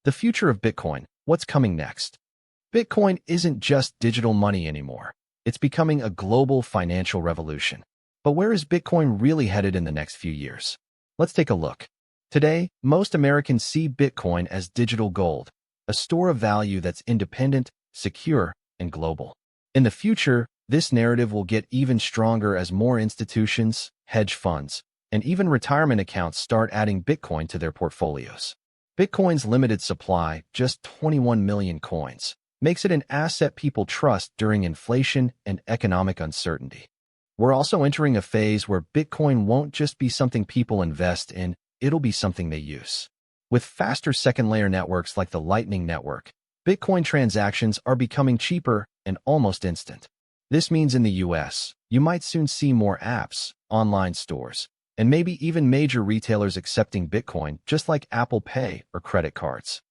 The future of Bitcoin. What's coming next? Bitcoin isn't just digital money anymore. It's becoming a global financial revolution. But where is Bitcoin really headed in the next few years? Let's take a look. Today, most Americans see Bitcoin as digital gold, a store of value that's independent, secure, and global. In the future, this narrative will get even stronger as more institutions, hedge funds, and even retirement accounts start adding Bitcoin to their portfolios. Bitcoin's limited supply, just 21 million coins, makes it an asset people trust during inflation and economic uncertainty. We're also entering a phase where Bitcoin won't just be something people invest in, it'll be something they use. With faster second-layer networks like the Lightning Network, Bitcoin transactions are becoming cheaper and almost instant. This means in the US, you might soon see more apps, online stores, and maybe even major retailers accepting Bitcoin just like Apple Pay or credit cards.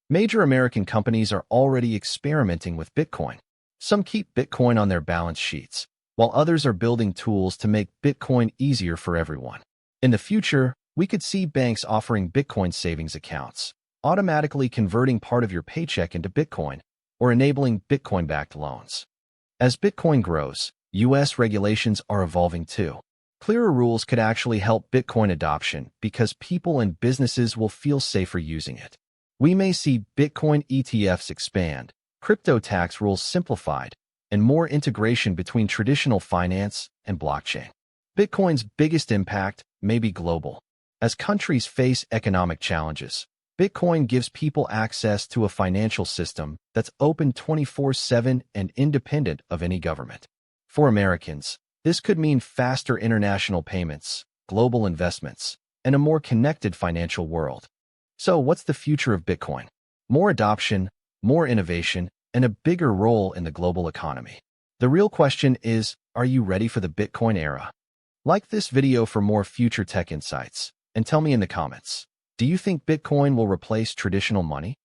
Major American companies are already experimenting with Bitcoin. Some keep Bitcoin on their balance sheets, while others are building tools to make Bitcoin easier for everyone. In the future, we could see banks offering Bitcoin savings accounts, automatically converting part of your paycheck into Bitcoin, or enabling Bitcoin-backed loans. As Bitcoin grows, US regulations are evolving too. Clearer rules could actually help Bitcoin adoption because people and businesses will feel safer using it. We may see Bitcoin ETFs expand, crypto tax rules simplified, and more integration between traditional finance and blockchain. Bitcoin's biggest impact may be global. As countries face economic challenges, Bitcoin gives people access to a financial system that's open 24/7 and independent of any government. For Americans, this could mean faster international payments, global investments, and a more connected financial world. So what's the future of Bitcoin? More adoption, more innovation, and a bigger role in the global economy. The real question is, are you ready for the Bitcoin era? Like this video for more future tech insights, and tell me in the comments, do you think Bitcoin will replace traditional money?